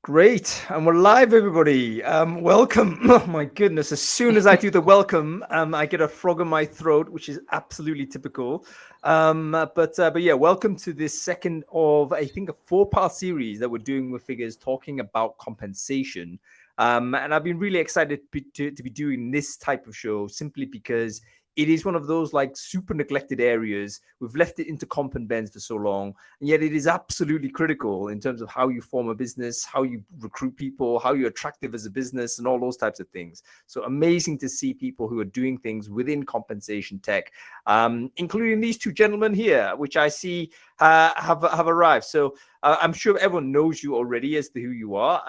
Great, and we're live, everybody. Welcome. Oh my goodness! As soon as I do the welcome, I get a frog in my throat, which is absolutely typical. But yeah, welcome to this second of I think a four-part series that we're doing with Figures, talking about compensation. And I've been really excited to be doing this type of show simply because it is one of those like super neglected areas. We've left it into comp and bends for so long, and yet it is absolutely critical in terms of how you form a business, how you recruit people, how you're attractive as a business, and all those types of things. So amazing to see people who are doing things within compensation tech, including these two gentlemen here, which I see have arrived. So I'm sure everyone knows you already as to who you are,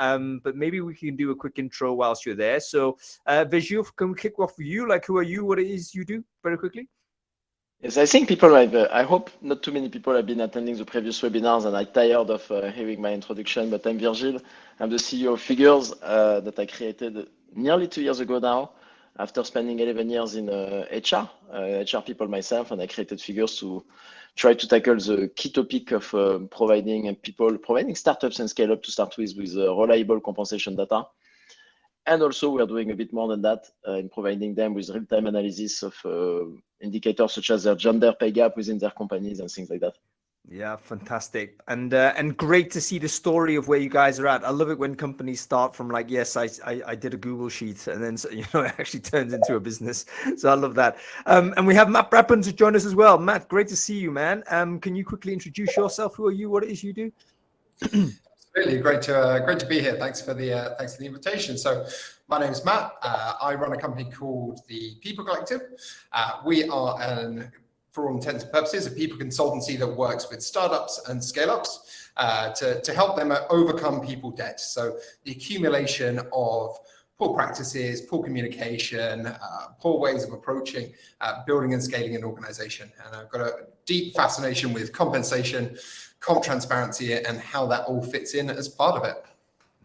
but maybe we can do a quick intro whilst you're there. So Vishal, can we kick off with you? Like, who are you? What it is you do very quickly? Yes, I think people have, I hope not too many people have been attending the previous webinars and are tired of hearing my introduction, but I'm Virgil. I'm the CEO of Figures that I created nearly 2 years ago now, after spending 11 years in HR people myself, and I created Figures to try to tackle the key topic of providing startups and scale up to start with reliable compensation data. And also, we are doing a bit more than that in providing them with real-time analysis of indicators such as their gender pay gap within their companies and things like that. Yeah, fantastic, and great to see the story of where you guys are at. I love it when companies start from like, yes, I did a Google sheet, and then it actually turns into a business. So I love that. And we have Matt Brabham to join us as well. Matt, great to see you, man. Can you quickly introduce yourself? Who are you? What it is you do? Really great to be here. Thanks for the invitation. So, my name is Matt. I run a company called the People Collective. We are for all intents and purposes, a people consultancy that works with startups and scale-ups to help them overcome people debt. So the accumulation of poor practices, poor communication, poor ways of approaching building and scaling an organization. And I've got a deep fascination with compensation, comp transparency, and how that all fits in as part of it.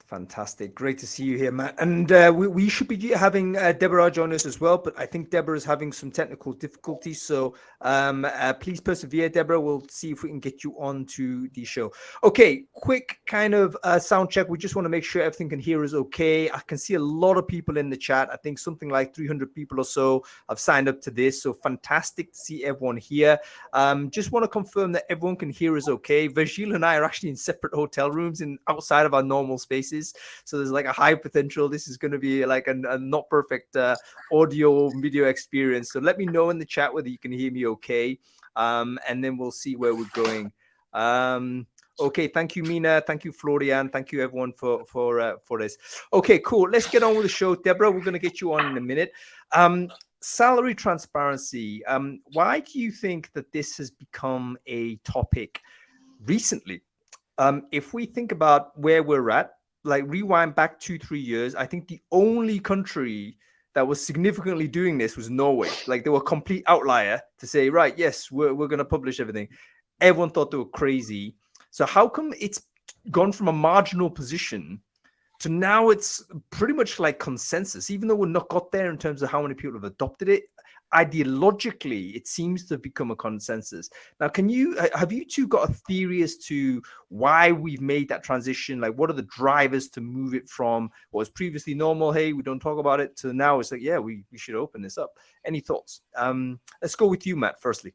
Fantastic. Great to see you here, Matt. And we should be having Deborah join us as well, but I think Deborah is having some technical difficulties. So please persevere, Deborah. We'll see if we can get you on to the show. Okay, quick kind of sound check. We just want to make sure everything can hear us okay. I can see a lot of people in the chat. I think something like 300 people or so have signed up to this. So fantastic to see everyone here. Just want to confirm that everyone can hear us okay. Virgil and I are actually in separate hotel rooms outside of our normal spaces. So there's like a high potential. This is going to be like a not perfect audio video experience. So let me know in the chat whether you can hear me okay. And then we'll see where we're going. Okay, thank you, Mina. Thank you, Florian. Thank you, everyone, for this. Okay, cool. Let's get on with the show. Deborah, we're going to get you on in a minute. Salary transparency. Why do you think that this has become a topic recently? If we think about where we're at, like rewind back 2-3 years, I think the only country that was significantly doing this was Norway. Like they were a complete outlier to say, right, yes, we're going to publish everything. Everyone thought they were crazy. So how come it's gone from a marginal position to now it's pretty much like consensus, even though we're not got there in terms of how many people have adopted it? Ideologically, it seems to have become a consensus. Now, have you two got a theory as to why we've made that transition? Like, what are the drivers to move it from what was previously normal, hey, we don't talk about it, to now it's like, yeah, we should open this up? Any thoughts? Let's go with you, Matt, firstly.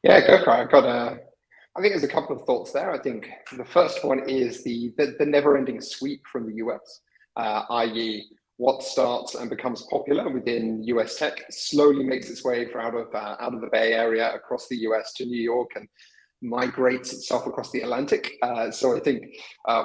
Yeah, go for it. I think there's a couple of thoughts there. I think the first one is the never-ending sweep from the US, i.e., what starts and becomes popular within US tech slowly makes its way out of the Bay Area across the US to New York and migrates itself across the Atlantic. So I think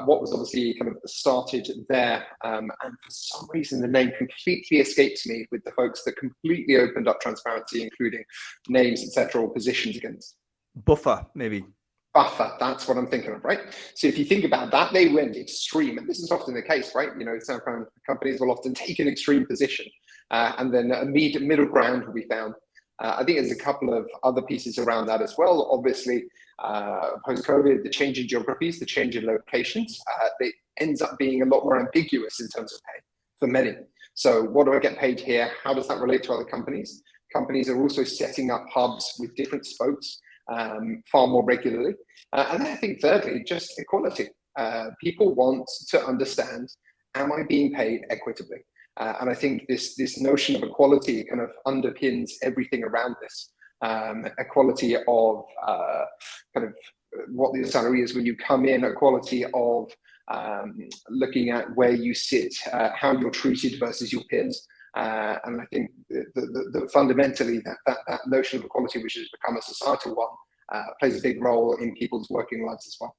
what was obviously kind of started there, and for some reason the name completely escapes me with the folks that completely opened up transparency, including names, etc., or positions against. Buffer, maybe. Buffer, that's what I'm thinking of, right? So if you think about that, they went extreme, and this is often the case, right? You know, some companies will often take an extreme position, and then a middle ground will be found. I think there's a couple of other pieces around that as well. Obviously, post-COVID, the change in geographies, the change in locations, it ends up being a lot more ambiguous in terms of pay for many. So what do I get paid here? How does that relate to other companies? Companies are also setting up hubs with different spokes far more regularly. And I think thirdly, just equality. People want to understand, am I being paid equitably? And I think this notion of equality kind of underpins everything around this. Equality of kind of what the salary is when you come in, equality of looking at where you sit, how you're treated versus your peers. And I think the fundamentally that notion of equality, which has become a societal one, plays a big role in people's working lives as well.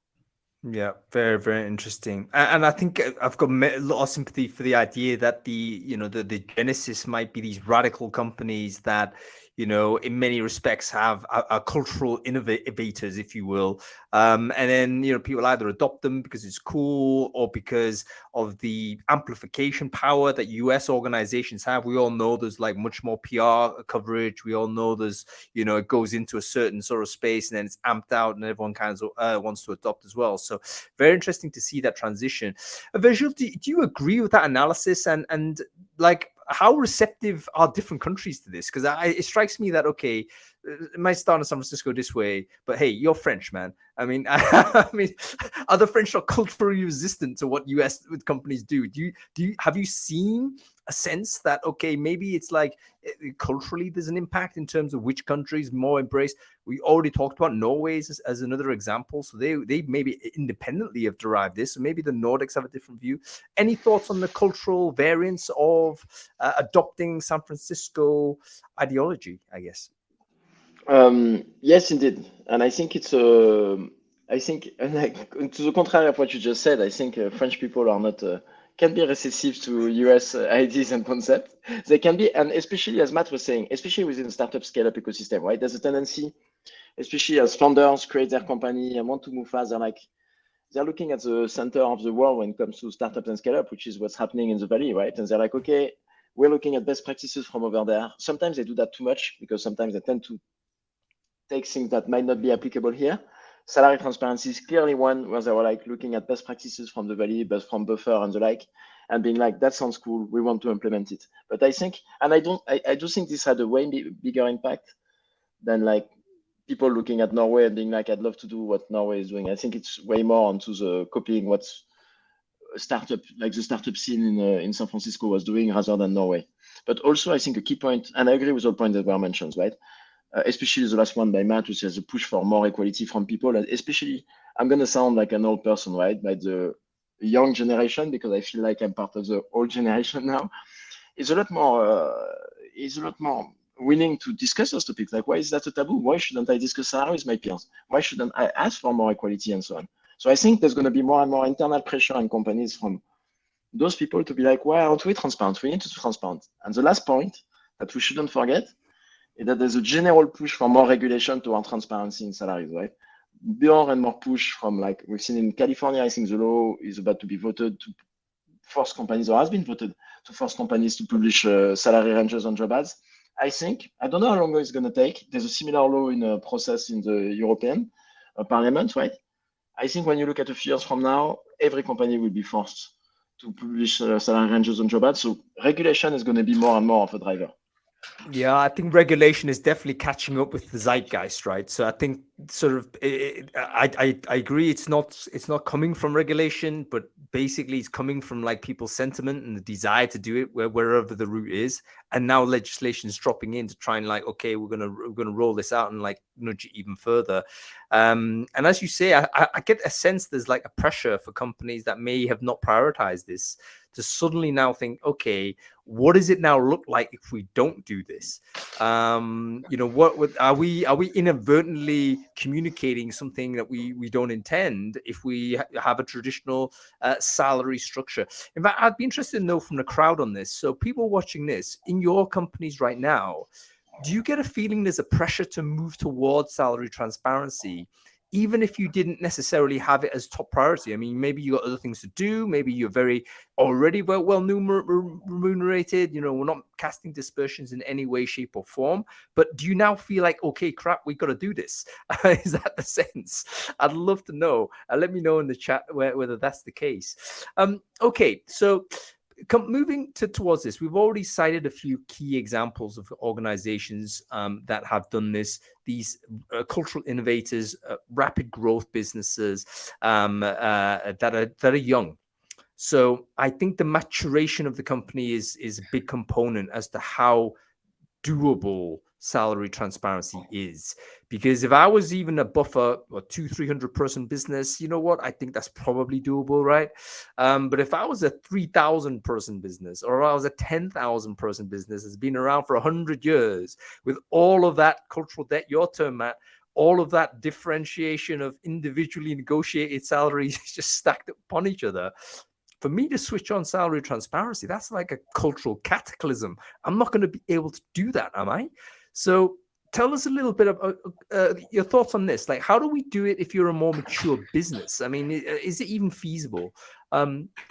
Yeah, very, very interesting. And I think I've got a lot of sympathy for the idea that the genesis might be these radical companies that, in many respects have are cultural innovators, if you will. And then, people either adopt them because it's cool or because of the amplification power that US organizations have. We all know there's like much more PR coverage. We all know there's, it goes into a certain sort of space and then it's amped out and everyone kind of wants to adopt as well. So very interesting to see that transition. Virgil, do you agree with that analysis? And like, how receptive are different countries to this? Because it strikes me that, okay, it might start in San Francisco this way, but hey, you're French, man. I mean, are the French not culturally resistant to what US companies do? Have you seen a sense that, okay, maybe it's like culturally there's an impact in terms of which countries more embrace? We already talked about Norway as another example. So they maybe independently have derived this. So maybe the Nordics have a different view. Any thoughts on the cultural variance of adopting San Francisco ideology, I guess? Yes, indeed. And I think like, to the contrary of what you just said, I think French people are not, can be receptive to US ideas and concepts. They can be, and especially as Matt was saying, especially within the startup scale-up ecosystem, right? There's a tendency, especially as founders create their company and want to move fast, they're looking at the center of the world when it comes to startups and scale-up, which is what's happening in the Valley, right? And they're like, okay, we're looking at best practices from over there. Sometimes they do that too much because sometimes they tend to take things that might not be applicable here. Salary transparency is clearly one where they were like looking at best practices from the Valley, but from Buffer and the like, and being like, that sounds cool, we want to implement it. But I think, and I do think this had a way bigger impact than like people looking at Norway and being like, I'd love to do what Norway is doing. I think it's way more onto the copying what's startup, like the startup scene in San Francisco was doing rather than Norway. But also I think a key point, and I agree with all points that were mentioned, right? Especially the last one by Matt, which is a push for more equality from people, and especially, I'm going to sound like an old person, right? By the young generation, because I feel like I'm part of the old generation now, is a lot more willing to discuss those topics. Like, why is that a taboo? Why shouldn't I discuss salary with my peers? Why shouldn't I ask for more equality and so on? So I think there's going to be more and more internal pressure on companies from those people to be like, why aren't we transparent? We need to be transparent. And the last point that we shouldn't forget is that there's a general push for more regulation toward transparency in salaries, right? More and more push from, like we've seen in California, I think the law is about to be voted to force companies, or has been voted to force companies to publish salary ranges on job ads. I don't know how long it's going to take. There's a similar law in a process in the European Parliament, right? I think when you look at a few years from now, every company will be forced to publish salary ranges on job ads. So regulation is going to be more and more of a driver. Yeah, I think regulation is definitely catching up with the zeitgeist, right? So I think sort of I agree. It's not coming from regulation, but basically it's coming from like people's sentiment and the desire to do it wherever the route is. And now legislation is dropping in to try and like, okay, we're gonna roll this out and like nudge it even further. And as you say, I get a sense there's like a pressure for companies that may have not prioritized this to suddenly now think, okay, what does it now look like if we don't do this? What are we inadvertently communicating something that we don't intend if we have a traditional salary structure? In fact, I'd be interested to know from the crowd on this. So people watching this in your companies right now, do you get a feeling there's a pressure to move towards salary transparency, even if you didn't necessarily have it as top priority? I mean, maybe you got other things to do. Maybe you're already well remunerated. We're not casting dispersions in any way, shape, or form. But do you now feel like, okay, crap, we got to do this? Is that the sense? I'd love to know. Let me know in the chat whether that's the case. Okay, so moving towards this, we've already cited a few key examples of organizations that have done this. These cultural innovators, rapid growth businesses that are young. So I think the maturation of the company is a big component as to how doable salary transparency is. Because if I was even a buffer or 200-300 person business, you know what, I think that's probably doable, right? But if I was a 3,000 person business, or I was a 10,000 person business that's been around for 100 years with all of that cultural debt, your term, Matt, all of that differentiation of individually negotiated salaries just stacked upon each other, for me to switch on salary transparency, that's like a cultural cataclysm. I'm not going to be able to do that, am I? So tell us a little bit about your thoughts on this. Like, how do we do it if you're a more mature business? I mean, is it even feasible?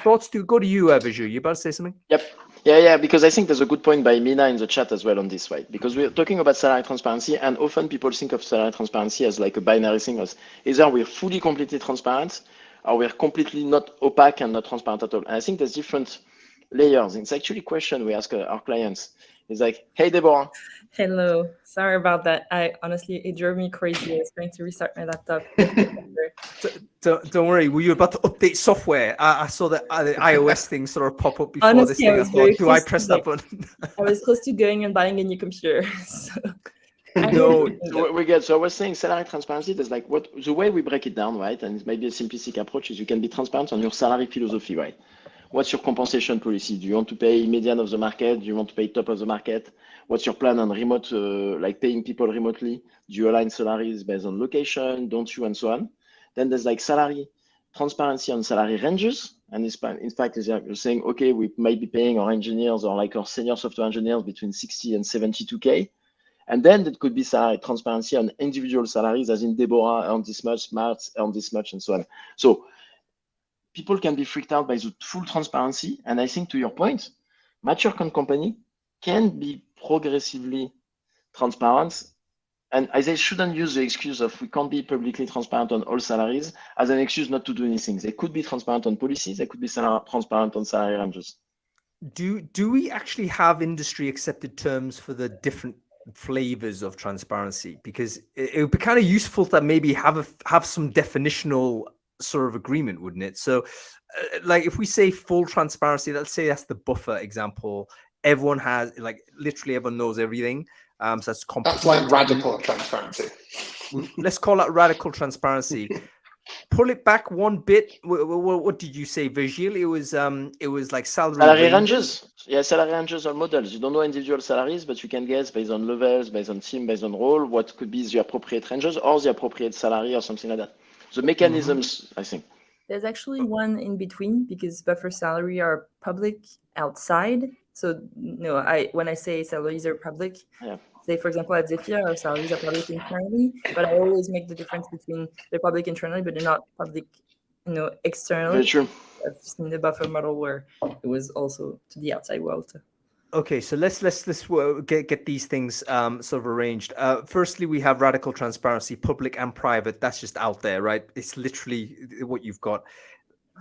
Thoughts to go to you, Viju. You about to say something? Yep. Yeah, because I think there's a good point by Mina in the chat as well on this, right? Because we're talking about salary transparency, and often people think of salary transparency as like a binary thing, as either we're fully, completely transparent, or we're completely not opaque and not transparent at all. And I think there's different layers. It's actually a question we ask our clients. It's like, hey, Deborah. Hello. Sorry about that. It drove me crazy. I was trying to restart my laptop. Don't worry. Were you about to update software? I saw that the iOS thing sort of pop up before Honestly, this thing. I thought, do I press that button? I was close to going and buying a new computer. So. No. So I was saying salary transparency, there's like the way we break it down, right? And it might be a simplistic approach is you can be transparent on your salary philosophy, right? What's your compensation policy? Do you want to pay median of the market? Do you want to pay top of the market? What's your plan on remote, like paying people remotely? Do you align salaries based on location? Don't you? And so on. Then there's like salary transparency on salary ranges. And in fact, you're saying, okay, we might be paying our engineers or like our senior software engineers between 60 and 72K. And then there could be salary transparency on individual salaries, as in Deborah earned this much, Matt earned this much, and so on. So people can be freaked out by the full transparency. And I think to your point, mature company can be progressively transparent. And they shouldn't use the excuse of we can't be publicly transparent on all salaries as an excuse not to do anything. They could be transparent on policies. They could be transparent on salary ranges. Do we actually have industry accepted terms for the different flavors of transparency? Because it would be kind of useful to maybe have some definitional sort of agreement, wouldn't it? So like if we say full transparency, let's say that's the buffer example, everyone has, like, literally everyone knows everything. So that's like radical transparency. Let's call that radical transparency. Pull it back one bit. What did you say, Virgil? It was like salary ranges. Yeah, salary ranges or models. You don't know individual salaries, but you can guess based on levels, based on team, based on role, what could be the appropriate ranges or the appropriate salary or something like that. The mechanisms, I think. There's actually one in between because buffer salary are public outside. So no, when I say salaries are public, say for example at Zephyr, our salaries are public internally, but I always make the difference between they're public internally, but they're not public, externally. Very true. I've seen the buffer model where it was also to the outside world. Okay, so let's get these things sort of arranged. Firstly, we have radical transparency, public and private. That's just out there, right? It's literally what you've got.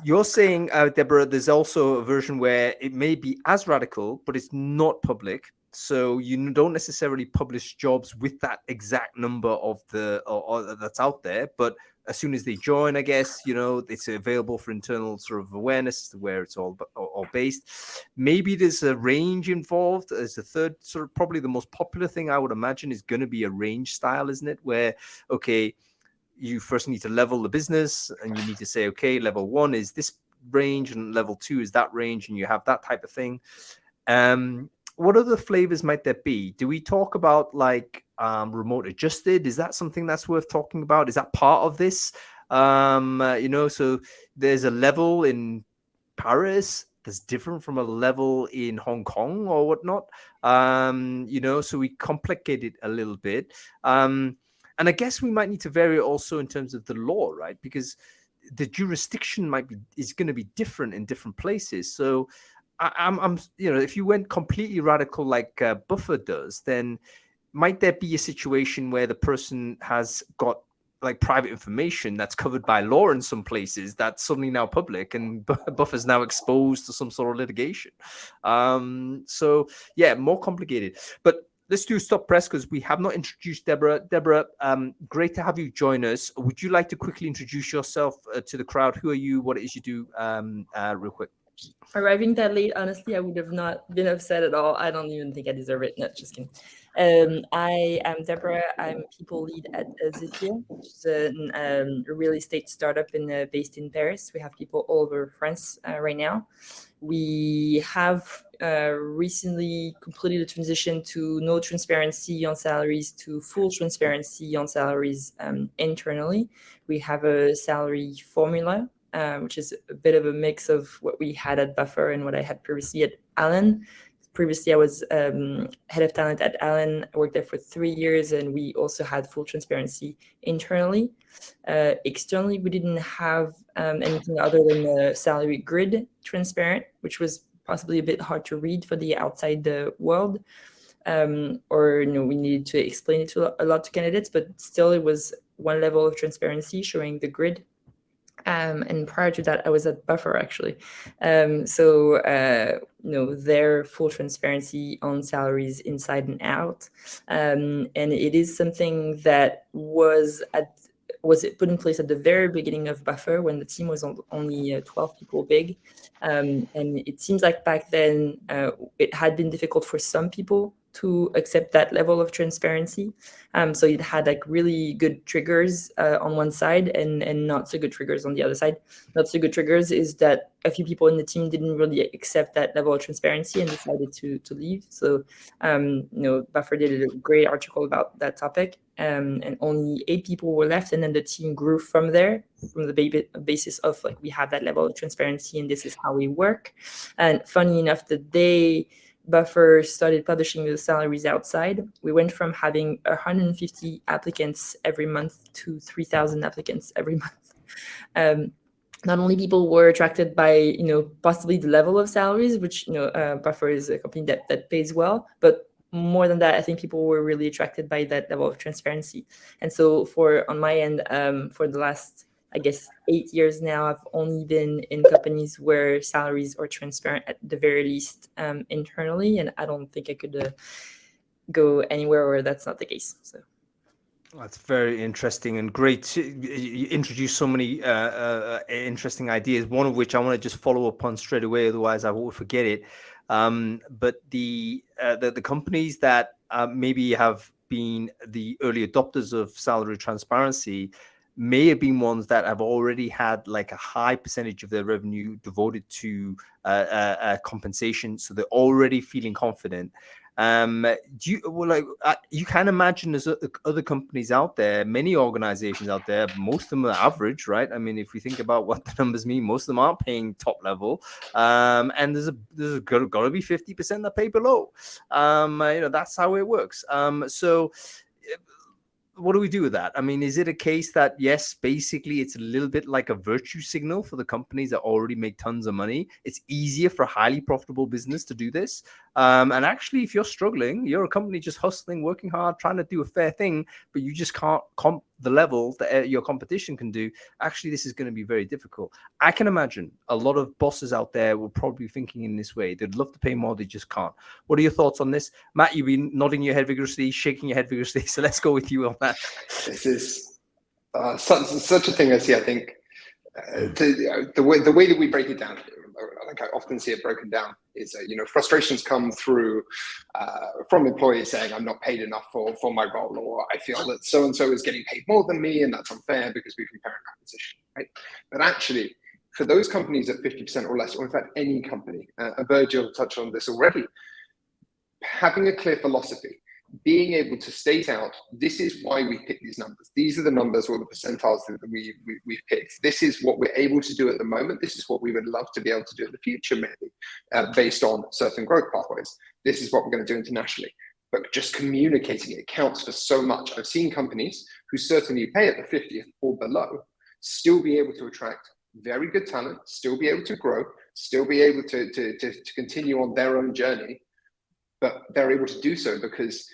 You're saying, Deborah, there's also a version where it may be as radical, but it's not public. So you don't necessarily publish jobs with that exact number of or that's out there. But as soon as they join, I guess, it's available for internal sort of awareness as to where it's all based. Maybe there's a range involved as a third sort of, probably the most popular thing I would imagine is going to be a range style, isn't it? Where, okay, you first need to level the business and you need to say, okay, level 1 is this range and level 2 is that range, and you have that type of thing. What other flavors might there be? Do we talk about like remote adjusted? Is that something that's worth talking about? Is that part of this? So there's a level in Paris that's different from a level in Hong Kong or whatnot. So we complicate it a little bit. And I guess we might need to vary also in terms of the law, right? Because the jurisdiction is going to be different in different places. So I'm if you went completely radical like Buffer does, then might there be a situation where the person has got like private information that's covered by law in some places that's suddenly now public, and Buffer's now exposed to some sort of litigation. So yeah, more complicated. But let's do stop press because we have not introduced Deborah. Deborah, great to have you join us. Would you like to quickly introduce yourself to the crowd? Who are you? What it is you do? Real quick. Arriving that late, honestly, I would have not been upset at all. I don't even think I deserve it. No, just kidding. I am Deborah. I'm people lead at Zephyr, which is a real estate startup based in Paris. We have people all over France right now. We have recently completed a transition to no transparency on salaries to full transparency on salaries internally. We have a salary formula, which is a bit of a mix of what we had at Buffer and what I had previously at Allen. Previously, I was head of talent at Allen. I worked there for 3 years, and we also had full transparency internally. Externally, we didn't have anything other than the salary grid transparent, which was possibly a bit hard to read for the outside world. Or we needed to explain it a lot to candidates, but still it was one level of transparency showing the grid. And prior to that, I was at Buffer actually. Their full transparency on salaries inside and out. And it is something that was put in place at the very beginning of Buffer when the team was only 12 people big. And it seems like back then it had been difficult for some people to accept that level of transparency. So it had like really good triggers on one side and not so good triggers on the other side. Not so good triggers is that a few people in the team didn't really accept that level of transparency and decided to leave. So, Buffer did a great article about that topic, and only 8 people were left. And then the team grew from there, from the basis of like, we have that level of transparency and this is how we work. And funny enough, the day Buffer started publishing the salaries outside, we went from having 150 applicants every month to 3,000 applicants every month. Not only people were attracted by, possibly the level of salaries, which, Buffer is a company that pays well, but more than that, I think people were really attracted by that level of transparency. And so on my end, for the last, I guess, 8 years now, I've only been in companies where salaries are transparent at the very least internally, and I don't think I could go anywhere where that's not the case. So that's very interesting and great. You introduced so many interesting ideas, one of which I want to just follow up on straight away, otherwise I will forget it. But the companies that maybe have been the early adopters of salary transparency may have been ones that have already had like a high percentage of their revenue devoted to compensation, so they're already feeling confident. You can imagine there's other companies out there, many organizations out there, most of them are average, right? I mean, if we think about what the numbers mean, most of them aren't paying top level, and there's got to be 50% that pay below. That's how it works. So what do we do with that? I mean, is it a case that, yes, basically it's a little bit like a virtue signal for the companies that already make tons of money? It's easier for a highly profitable business to do this. And actually, if you're struggling, you're a company just hustling, working hard, trying to do a fair thing, but you just can't comp the level that your competition can do. Actually, this is going to be very difficult. I can imagine a lot of bosses out there will probably be thinking in this way. They'd love to pay more, they just can't. What are your thoughts on this? Matt, you've been nodding your head vigorously, shaking your head vigorously. So let's go with you on that. This is such a thing I see. I think the way that we break it down, like I often see it broken down, is frustrations come through from employees saying I'm not paid enough for my role, or I feel that so and so is getting paid more than me, and that's unfair because we compare in that position, right? But actually, for those companies at 50% or less, or in fact any company, Virgil touched on this already, having a clear philosophy, being able to state out, this is why we pick these numbers. These are the numbers or the percentiles that we've picked. This is what we're able to do at the moment. This is what we would love to be able to do in the future, maybe, based on certain growth pathways. This is what we're going to do internationally. But just communicating it counts for so much. I've seen companies who certainly pay at the 50th or below still be able to attract very good talent, still be able to grow, still be able to continue on their own journey. But they're able to do so because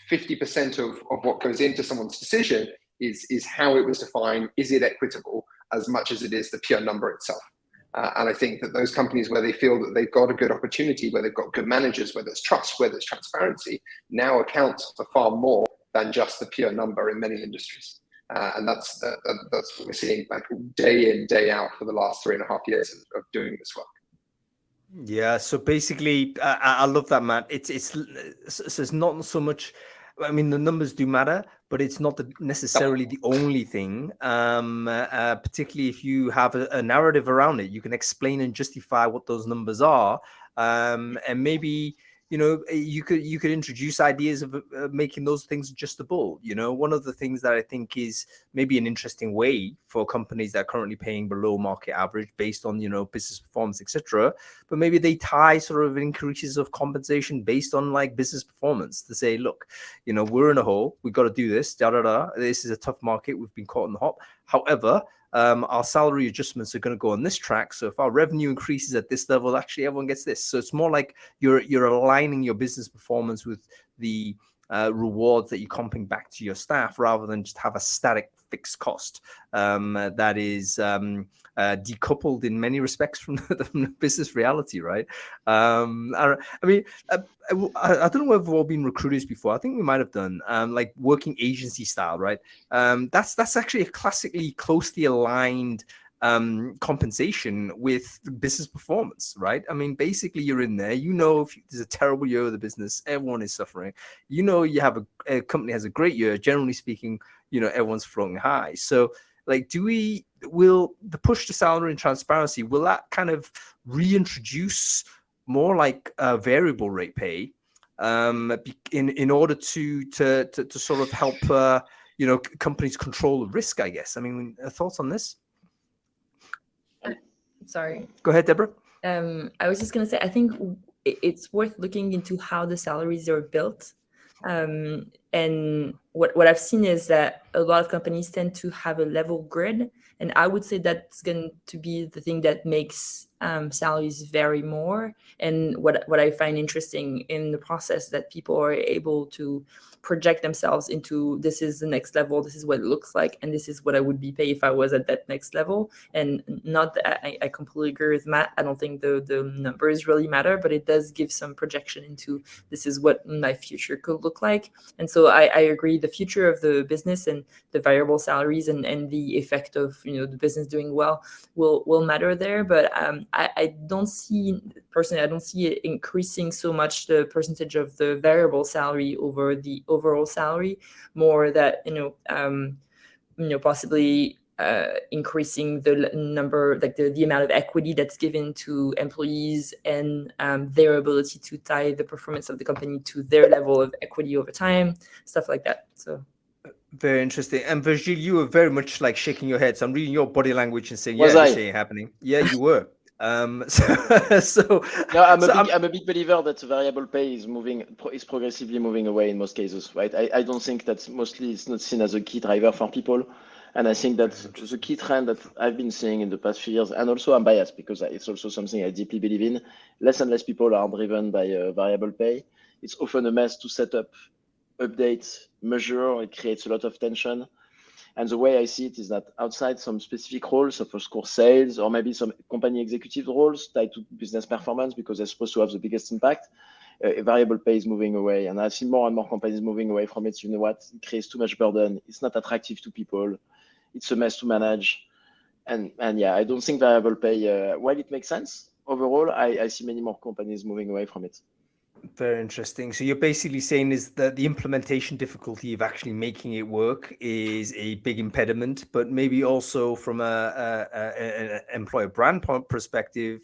50% of what goes into someone's decision is how it was defined. Is it equitable as much as it is the pure number itself? And I think that those companies where they feel that they've got a good opportunity, where they've got good managers, where there's trust, where there's transparency, now accounts for far more than just the pure number in many industries. And that's what we're seeing like day in, day out for the last 3.5 years of doing this work. Yeah, so basically, I love that, Matt. It's not so much. I mean, the numbers do matter, but it's not necessarily the only thing. Particularly if you have a narrative around it, you can explain and justify what those numbers are, and maybe you could introduce ideas of making those things adjustable. One of the things that I think is maybe an interesting way for companies that are currently paying below market average based on business performance, etc. But maybe they tie sort of increases of compensation based on like business performance to say, look, we're in a hole, we've got to do this, this is a tough market, we've been caught in the hop. However, our salary adjustments are going to go on this track. So if our revenue increases at this level, actually everyone gets this. So it's more like you're aligning your business performance with the rewards that you're comping back to your staff, rather than just have a static fixed cost that is decoupled in many respects from the business reality, right? I mean, I don't know if we've all been recruiters before. I think we might have done, like working agency style, right? That's actually a classically closely aligned compensation with business performance, right? I mean, basically you're in there, if there's a terrible year of the business, everyone is suffering. You have a company has a great year, generally speaking, everyone's floating high. So like, will the push to salary and transparency, will that kind of reintroduce more like variable rate pay in order to sort of help companies control the risk, I guess? I mean, thoughts on this? Sorry. Go ahead, Deborah. I was just going to say, I think it's worth looking into how the salaries are built. And what I've seen is that a lot of companies tend to have a level grid. And I would say that's going to be the thing that makes salaries vary more. And what I find interesting in the process, that people are able to project themselves into, this is the next level, this is what it looks like, and this is what I would be paid if I was at that next level. And not that I completely agree with Matt. I don't think the numbers really matter, but it does give some projection into, this is what my future could look like. And so I agree, the future of the business and the variable salaries and the effect of the business doing well will matter there. But I don't see it increasing so much the percentage of the variable salary over the overall salary, more that possibly increasing the number, like the amount of equity that's given to employees, and their ability to tie the performance of the company to their level of equity over time, stuff like that. So very interesting. And Virgile, you were very much like shaking your head. So I'm reading your body language and saying, Was this I? ain't happening. Yeah, you were. No, I'm a big believer that variable pay is progressively moving away in most cases, right? I don't think that's mostly, it's not seen as a key driver for people. And I think that's the key trend that I've been seeing in the past few years. And also I'm biased because it's also something I deeply believe in. Less and less people are driven by variable pay. It's often a mess to set up, update, measure. It creates a lot of tension. And the way I see it is that outside some specific roles, of course, sales, or maybe some company executive roles tied to business performance, because they're supposed to have the biggest impact, variable pay is moving away. And I see more and more companies moving away from it. You know what? It creates too much burden. It's not attractive to people. It's a mess to manage. And yeah, I don't think variable pay, while it makes sense, overall, I see many more companies moving away from it. Very interesting. So you're basically saying is that the implementation difficulty of actually making it work is a big impediment, but maybe also from an employer brand perspective,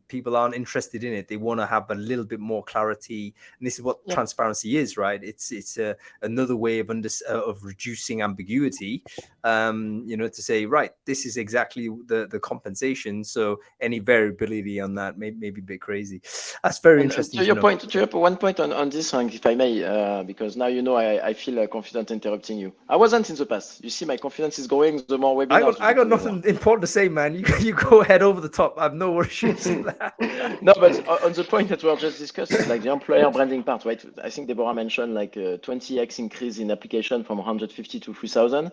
people aren't interested in it. They want to have a little bit more clarity, and this is what transparency is, right? It's another way of reducing ambiguity. To say, right, this is exactly the compensation. So any variability on that may be a bit crazy. That's very interesting. To your point, one point on this, Hank, if I may, because now I feel confident interrupting you. I wasn't in the past. You see, my confidence is growing the more webinars. I got nothing important to say, man. You go ahead over the top. I have no issues. No, but on the point that we were just discussing, like the employer branding part, right? I think Deborah mentioned like a 20x increase in application from 150 to 3,000.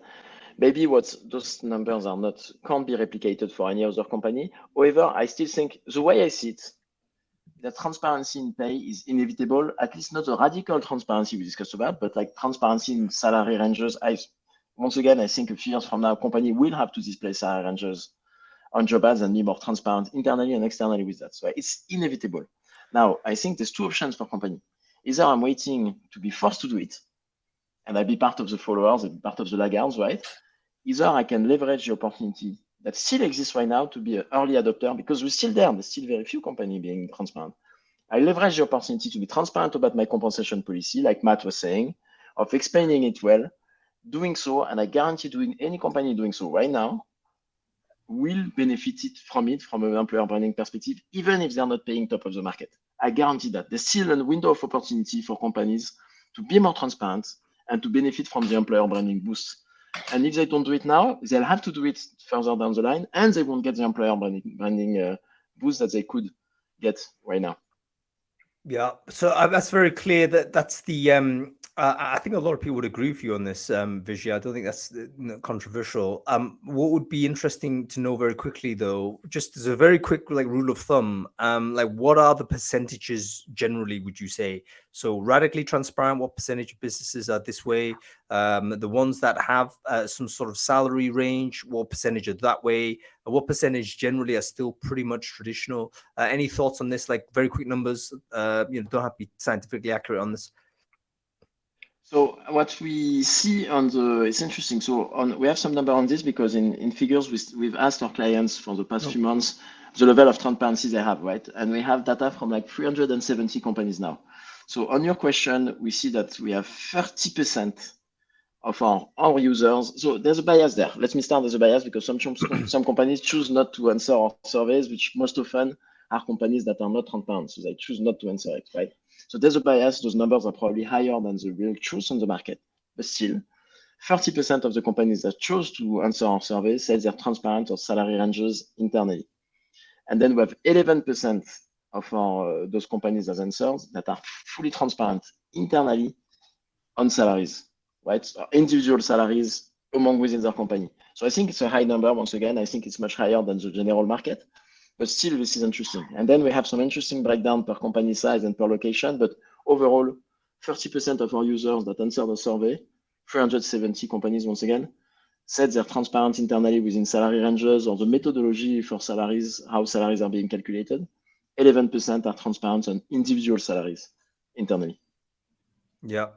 Maybe those numbers can't be replicated for any other company. However, I still think the way I see it, that transparency in pay is inevitable, at least not the radical transparency we discussed about, but like transparency in salary ranges. Once again, I think a few years from now, company will have to display salary ranges on job ads and be more transparent internally and externally with that. So it's inevitable. Now, I think there's two options for company. Either I'm waiting to be forced to do it, and I'll be part of the followers, and part of the laggards, right? Either I can leverage the opportunity that still exists right now to be an early adopter, because we're still there. There's still very few companies being transparent. I leverage the opportunity to be transparent about my compensation policy, like Matt was saying, of explaining it well, doing so, and I guarantee any company doing so right now will benefit from it from an employer branding perspective, even if they're not paying top of the market. I guarantee that. There's still a window of opportunity for companies to be more transparent and to benefit from the employer branding boost. And if they don't do it now, they'll have to do it further down the line, and they won't get the employer branding boost that they could get right now. Yeah, so that's very clear. That's the. I think a lot of people would agree with you on this, Vijay. I don't think that's controversial. What would be interesting to know very quickly, though, just as a very quick rule of thumb, like what are the percentages generally? Would you say so? Radically transparent. What percentage of businesses are this way? The ones that have some sort of salary range, what percentage are that way? What percentage generally are still pretty much traditional? Any thoughts on this? Like very quick numbers. Don't have to be scientifically accurate on this. So what we see it's interesting. So we have some number on this because in figures we've asked our clients for the past few months the level of transparency they have, right? And we have data from like 370 companies now. So on your question, we see that we have 30% of our users. So there's a bias there. Let me start with a bias because some companies choose not to answer our surveys, which most often are companies that are not transparent. So they choose not to answer it, right? So there's a bias. Those numbers are probably higher than the real truth on the market. But still, 30% of the companies that chose to answer our survey said they're transparent or salary ranges internally. And then we have 11% of those companies as answers that are fully transparent internally on salaries, right? So individual salaries within their company. So I think it's a high number. Once again, I think it's much higher than the general market. But still, this is interesting. And then we have some interesting breakdown per company size and per location. But overall, 30% of our users that answered the survey, 370 companies, once again, said they're transparent internally within salary ranges or the methodology for salaries, how salaries are being calculated. 11% are transparent on individual salaries internally. Yeah.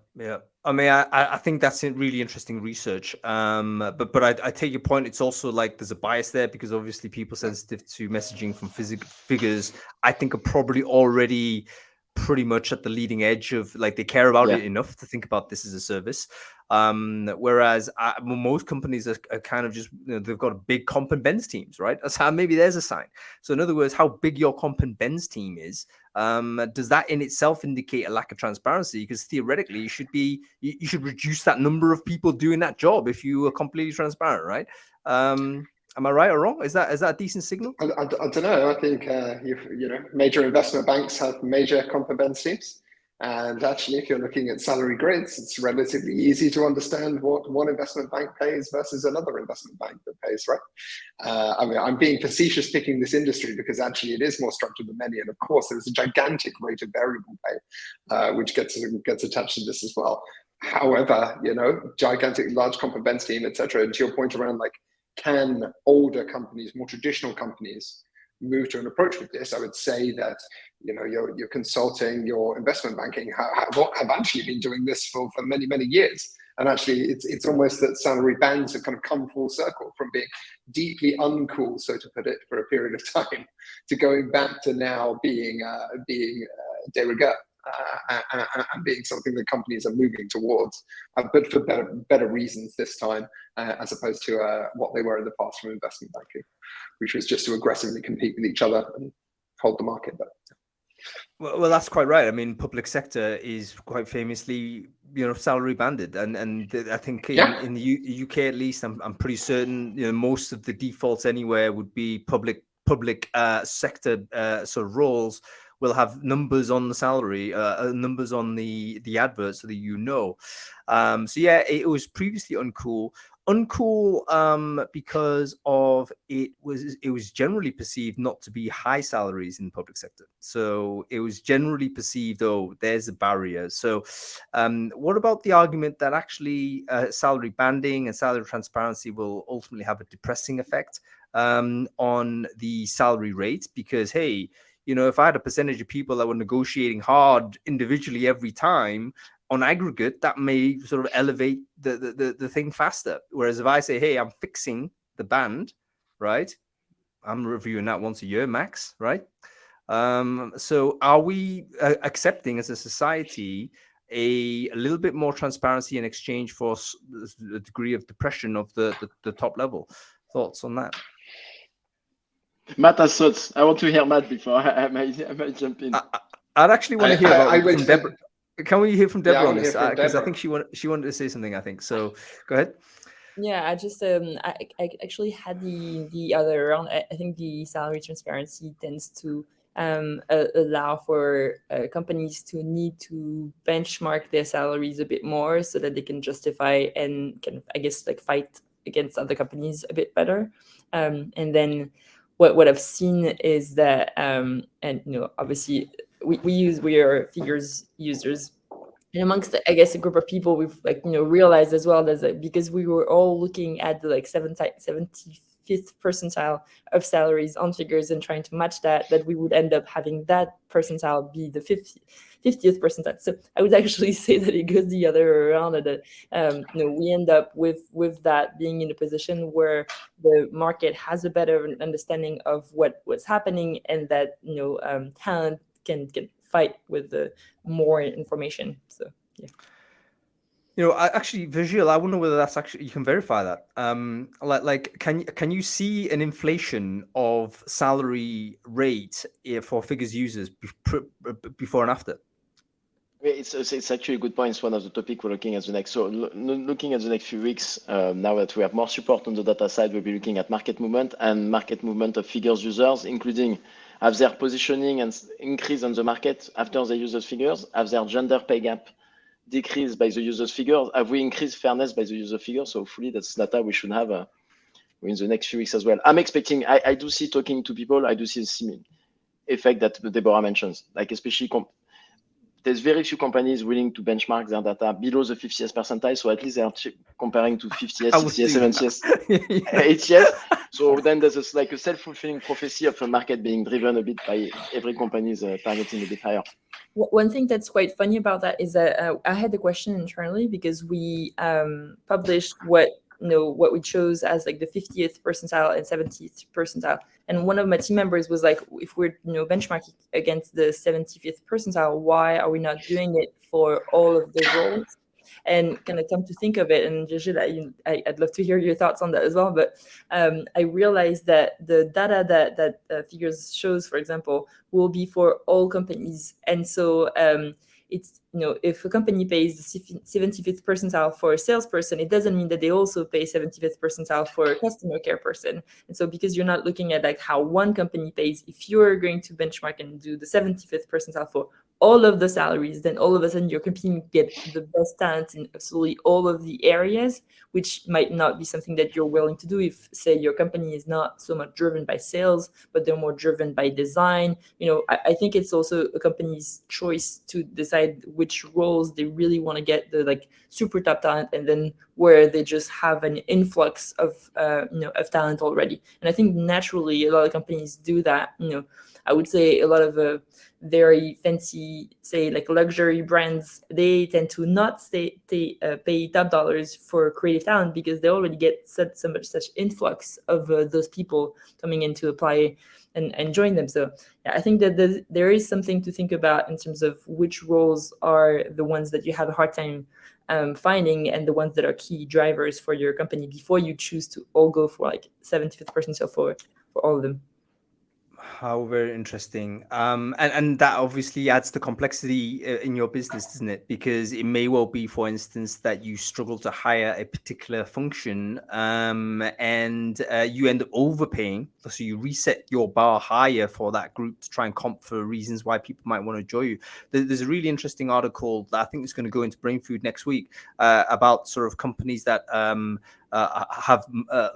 I mean, I think that's really interesting research. But I take your point. It's also like there's a bias there because obviously people sensitive to messaging from figures, I think are probably already pretty much at the leading edge of like they care about it enough to think about this as a service. Whereas most companies are kind of just, they've got big comp and bends teams, right? That's how maybe there's a sign. So in other words, how big your comp and bends team is, does that in itself indicate a lack of transparency? Because theoretically you should reduce that number of people doing that job if you are completely transparent, right? Am I right or wrong? Is that a decent signal? I don't know. I think major investment banks have major comp and bends teams. And actually, if you're looking at salary grids, it's relatively easy to understand what one investment bank pays versus another investment bank that pays, right? I mean, I'm being facetious picking this industry because actually it is more structured than many. And of course, there's a gigantic rate of variable pay, which gets attached to this as well. However, gigantic, large comp and bends team, et cetera. And to your point around like, can older companies, more traditional companies, move to an approach with this? I would say that your consulting, your investment banking have actually been doing this for many years, and actually it's almost that salary bands have kind of come full circle from being deeply uncool, so to put it, for a period of time, to going back to now being de rigueur. And being something that companies are moving towards, but for better reasons this time, as opposed to what they were in the past from investment banking, which was just to aggressively compete with each other and hold the market. But Well, that's quite right. I mean, public sector is quite famously, salary banded, and I think in the UK at least, I'm pretty certain, most of the defaults anywhere would be public sector sort of roles will have numbers on the salary, numbers on the advert, so that. So yeah, it was previously uncool because of it was generally perceived not to be high salaries in the public sector. So it was generally perceived, oh, there's a barrier. So what about the argument that actually salary banding and salary transparency will ultimately have a depressing effect on the salary rates? Because, hey, if I had a percentage of people that were negotiating hard individually every time, on aggregate, that may sort of elevate the thing faster. Whereas if I say, hey, I'm fixing the band, right? I'm reviewing that once a year, max, right? So are we accepting as a society a little bit more transparency in exchange for a degree of depression of the top level? Thoughts on that? Matt has thoughts. I want to hear Matt before I might jump in. I'd actually want to hear from Deborah. Can we hear from Deborah on this? Because I think she wanted to say something, I think. So go ahead. Yeah, I just I actually had the other round. I think the salary transparency tends to allow for companies to need to benchmark their salaries a bit more so that they can justify and can, I guess, like fight against other companies a bit better. And then what I've seen is that and obviously we are Figures users. And amongst, I guess, a group of people, we've realized as well that because we were all looking at the 75th percentile of salaries on Figures and trying to match that we would end up having that percentile be the 50th percentile. So I would actually say that it goes the other way around, and that we end up with that being in a position where the market has a better understanding of what's happening, and that talent can fight with the more information. So yeah. Actually, Virgile, I wonder whether that's actually, you can verify that. Can you see an inflation of salary rate for Figures users before and after? It's actually a good point. It's one of the topics we're looking at the next. So looking at the next few weeks, now that we have more support on the data side, we'll be looking at market movement of Figures users, including have their positioning and increase on the market after they use those figures, have their gender pay gap decrease by the users figures, have we increased fairness by the user figures? So hopefully that's data we should have in the next few weeks as well. I'm expecting, I do see, talking to people, I do see the same effect that Deborah mentions, like especially there's very few companies willing to benchmark their data below the 50th percentile. So at least they are comparing to 50th, 60th, 70th, 80th. So then there's a self-fulfilling prophecy of a market being driven a bit by every company's targeting a bit higher. One thing that's quite funny about that is that I had the question internally because we published what we chose as the 50th percentile and 70th percentile. And one of my team members was like, if we're benchmarking against the 75th percentile, why are we not doing it for all of the roles? And kind of come to think of it, and Virgile, I'd love to hear your thoughts on that as well. But I realized that the data that Figures shows, for example, will be for all companies. And so it's, if a company pays the 75th percentile for a salesperson, it doesn't mean that they also pay 75th percentile for a customer care person. And so because you're not looking at how one company pays, if you're going to benchmark and do the 75th percentile for all of the salaries, then all of a sudden you're competing to get the best talent in absolutely all of the areas, which might not be something that you're willing to do if, say, your company is not so much driven by sales, but they're more driven by design. I think it's also a company's choice to decide which roles they really want to get the super top talent, and then where they just have an influx of of talent already. And I think naturally a lot of companies do that. I would say a lot of very fancy, say luxury brands, they tend to not pay top dollars for creative talent because they already get such influx of those people coming in to apply and join them. So yeah, I think that there is something to think about in terms of which roles are the ones that you have a hard time finding and the ones that are key drivers for your company before you choose to all go for 75th percentile for all of them. How very interesting. And that obviously adds the complexity in your business, doesn't it? Because it may well be, for instance, that you struggle to hire a particular function, and you end up overpaying. So you reset your bar higher for that group to try and comp for reasons why people might want to join you. There's a really interesting article that I think is going to go into Brain Food next week about sort of companies that have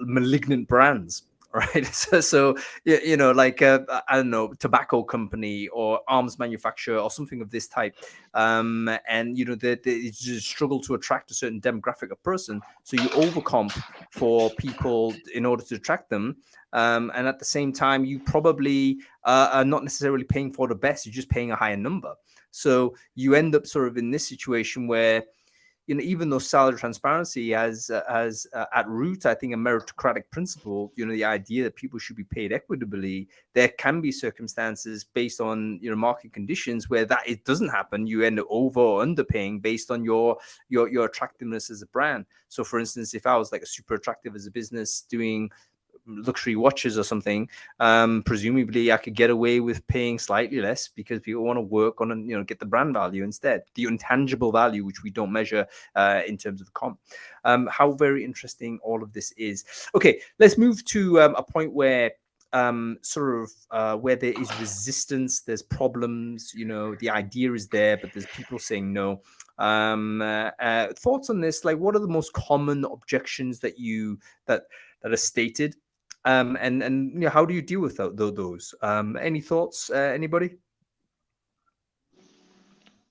malignant brands. Right. So you know, like I don't know, tobacco company or arms manufacturer or something of this type. And you know, they just struggle to attract a certain demographic of person. So you overcomp for people in order to attract them. And at the same time, you probably are not necessarily paying for the best. You're just paying a higher number. So you end up sort of in this situation where, you know, even though salary transparency has at root, I think, a meritocratic principle, you know, the idea that people should be paid equitably, there can be circumstances based on, you know, market conditions where that it doesn't happen. You end up over or underpaying based on your attractiveness as a brand. So, for instance, if I was like a super attractive as a business doing luxury watches or something, presumably I could get away with paying slightly less because people want to work on and, you know, get the brand value instead, the intangible value which we don't measure in terms of the comp. How very interesting all of this is. Okay, let's move to a point where where there is resistance, there's problems, you know, the idea is there, but there's people saying no. Thoughts on this? Like, what are the most common objections that are stated? And you know, how do you deal with those? Any thoughts, anybody?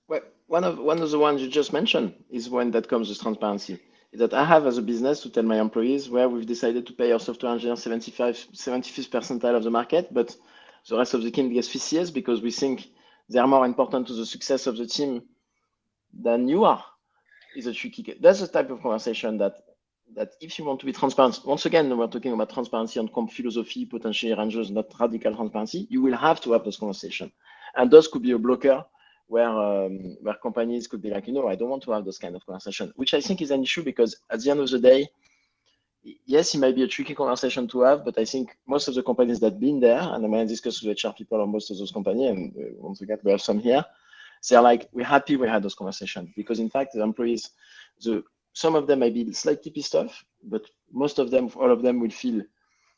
Well, one of the ones you just mentioned is when that comes with transparency. Is that I have as a business to tell my employees where we've decided to pay our software engineer 75th percentile of the market, but the rest of the team gets FCS because we think they're more important to the success of the team than you are. Is a tricky. That's the type of conversation that if you want to be transparent, once again, we're talking about transparency and comp philosophy, potentially ranges, not radical transparency, you will have to have those conversations. And those could be a blocker where companies could be like, you know, I don't want to have those kind of conversation, which I think is an issue because at the end of the day, yes, it might be a tricky conversation to have, but I think most of the companies that have been there, and I might discuss with HR people on most of those companies, and once again, we have some here, they're like, we're happy we had those conversations because in fact, the employees, some of them may be slightly pissed off, but most of them, all of them will feel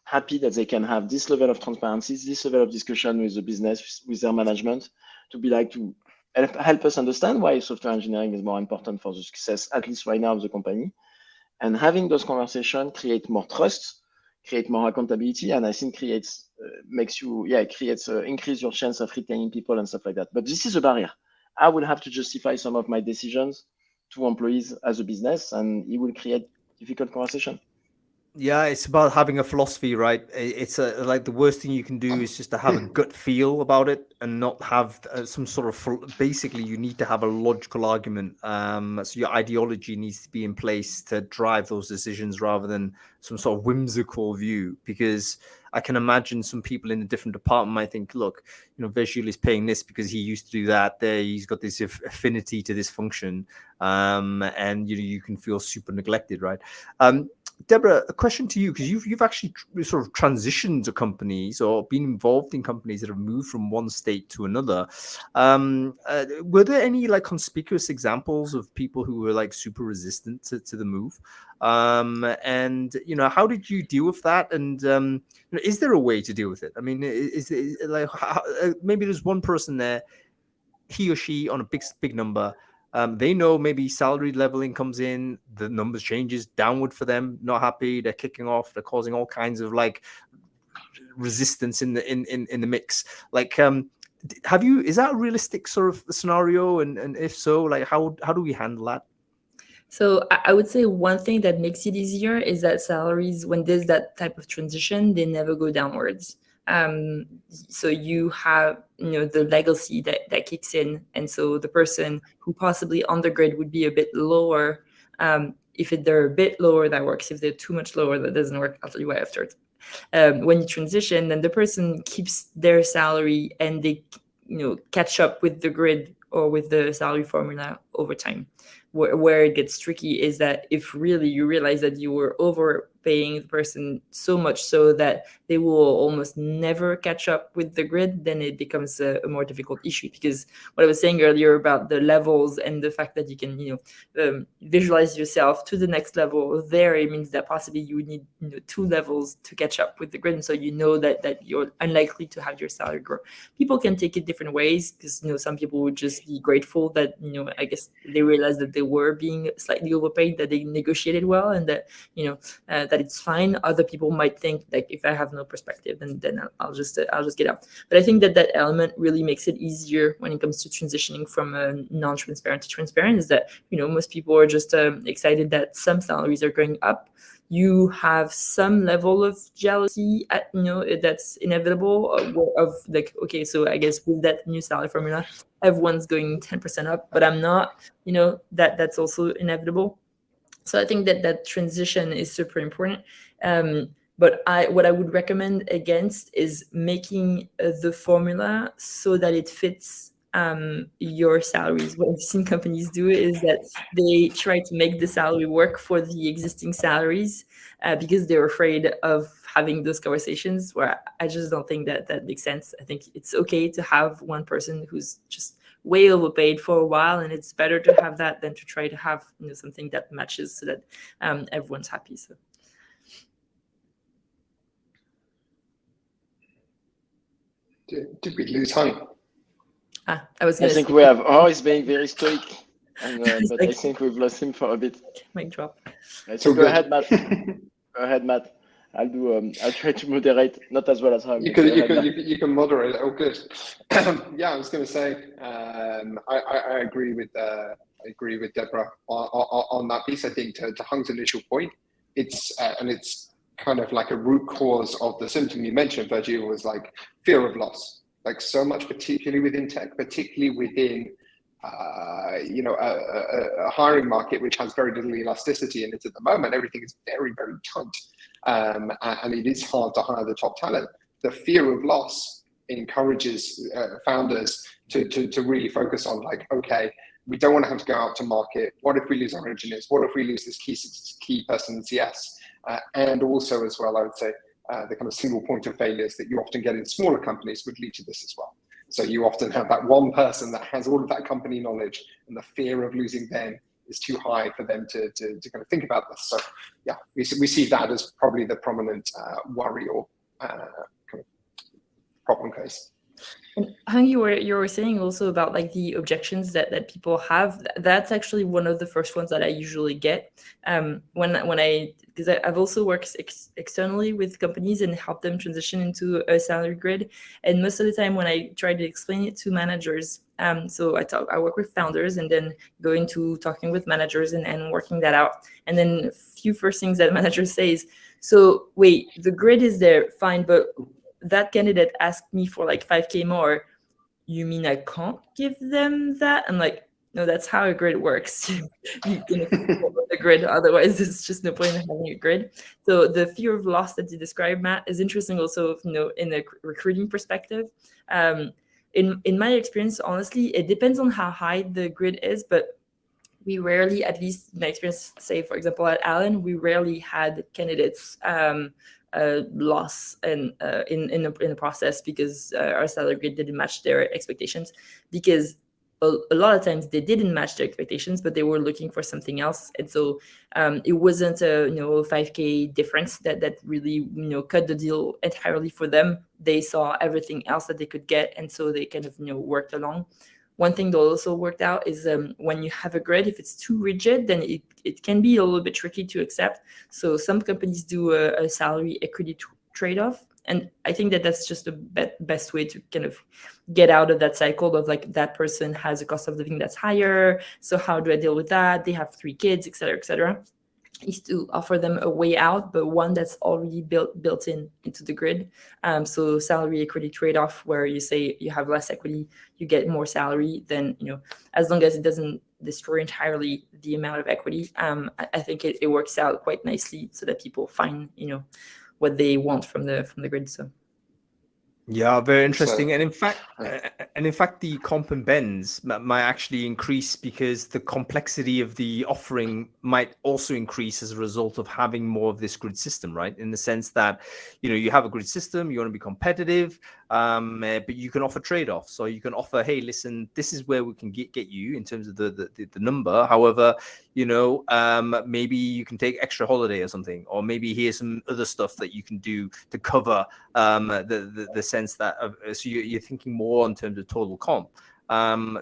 happy that they can have this level of transparency, this level of discussion with the business, with their management, to be like, to help us understand why software engineering is more important for the success, at least right now, of the company. And having those conversations create more trust, create more accountability, and I think increase your chance of retaining people and stuff like that. But this is a barrier. I will have to justify some of my decisions to employees as a business, and it will create difficult conversation. Yeah, it's about having a philosophy, right? It's like the worst thing you can do is just to have a gut feel about it and not have some sort of, basically you need to have a logical argument. So your ideology needs to be in place to drive those decisions rather than some sort of whimsical view, because I can imagine some people in a different department might think, look, you know, Virgile is paying this because he used to do that. There, he's got this affinity to this function, and you know, you can feel super neglected, right? Deborah, a question to you, because you've actually sort of transitioned to companies or been involved in companies that have moved from one state to another. Were there any like conspicuous examples of people who were like super resistant to the move? And you know, how did you deal with that? And you know, is there a way to deal with it? I mean, is it like maybe there's one person there, he or she on a big number. They know maybe salary leveling comes in, the numbers changes downward for them, not happy, they're kicking off, they're causing all kinds of like resistance in the mix. Like, is that a realistic sort of scenario? And if so, like how do we handle that? So I would say one thing that makes it easier is that salaries, when there's that type of transition, they never go downwards. So you have, you know, the legacy that kicks in, and so the person who possibly on the grid would be a bit lower. If they're a bit lower, that works. If they're too much lower, that doesn't work. I'll tell you why after. When you transition, then the person keeps their salary and they, you know, catch up with the grid or with the salary formula over time. Where it gets tricky is that if really you realize that you were overpaying the person so much so that they will almost never catch up with the grid, then it becomes a more difficult issue. Because what I was saying earlier about the levels and the fact that you can, visualize yourself to the next level there, it means that possibly you need 2 levels to catch up with the grid. And so that you're unlikely to have your salary grow. People can take it different ways, because some people would just be grateful that I guess they realized that they were being slightly overpaid, that they negotiated well, and that that it's fine. Other people might think like, if I have no perspective, then I'll just get out. But I think that element really makes it easier when it comes to transitioning from non-transparent to transparent, is that most people are just excited that some salaries are going up. You have some level of jealousy that's inevitable of like, okay, so I guess with that new salary formula, everyone's going 10% up, but I'm not, that's also inevitable. So I think that transition is super important. But what I would recommend against is making the formula so that it fits your salaries. What I've seen companies do is that they try to make the salary work for the existing salaries because they're afraid of having those conversations, where I just don't think that makes sense. I think it's okay to have one person who's just way overpaid for a while, and it's better to have that than to try to have something that matches so that everyone's happy. So. Did we lose Hung? I think we have always been very stoic, but I think we've lost him for a bit. Mic drop. So go ahead, Matt. Go ahead, Matt. I'll try to moderate, not as well as Hung. You can moderate. Oh, good. Yeah, I was going to say, I agree with Deborah on that piece. I think to Hung's initial point, it's kind of like a root cause of the symptom you mentioned, Virgil, was like fear of loss. Like so much, particularly within tech, particularly within a hiring market which has very little elasticity in it at the moment. Everything is very, very tight, and it is hard to hire the top talent. The fear of loss encourages founders to really focus on like, okay, we don't want to have to go out to market. What if we lose our engineers? What if we lose this key person in CS? And also as well, I would say, the kind of single point of failures that you often get in smaller companies would lead to this as well. So you often have that one person that has all of that company knowledge, and the fear of losing them is too high for them to kind of think about this. So yeah, we see that as probably the prominent worry or kind of problem case. And how you were saying also about like the objections that people have, that's actually one of the first ones that I usually get because I've also worked externally with companies and helped them transition into a salary grid. And most of the time when I try to explain it to managers, so I work with founders and then go into talking with managers and working that out. And then a few first things that managers say is, so wait, the grid is there, fine, but that candidate asked me for like 5K more. You mean I can't give them that? I'm like, no, that's how a grid works. You can follow the grid, otherwise there's just no point in having a grid. So the fear of loss that you described, Matt, is interesting also, in a recruiting perspective. In my experience, honestly, it depends on how high the grid is, but we rarely, at least in my experience, say for example at Allen, we rarely had candidates loss in the process because our salary grid didn't match their expectations, because a lot of times they didn't match their expectations, but they were looking for something else. And so it wasn't a 5K difference that really cut the deal entirely for them. They saw everything else that they could get, and so they kind of worked along. One thing that also worked out is when you have a grid, if it's too rigid, then it can be a little bit tricky to accept. So some companies do a salary equity trade-off. And I think that's just the best way to kind of get out of that cycle of like, that person has a cost of living that's higher. So how do I deal with that? They have 3 kids, et cetera, is to offer them a way out, but one that's already built into the grid. So salary equity trade-off, where you say you have less equity, you get more salary, then, as long as it doesn't destroy entirely the amount of equity, I think it works out quite nicely so that people find, what they want from the grid. So Yeah, very So, interesting. And in fact, the comp and bends might actually increase because the complexity of the offering might also increase as a result of having more of this grid system, right? In the sense that, you have a grid system, you want to be competitive, but you can offer trade-offs. So you can offer, hey, listen, this is where we can get you in terms of the number. However, maybe you can take extra holiday or something, or maybe here's some other stuff that you can do to cover the sense that so you're thinking more in terms of total comp.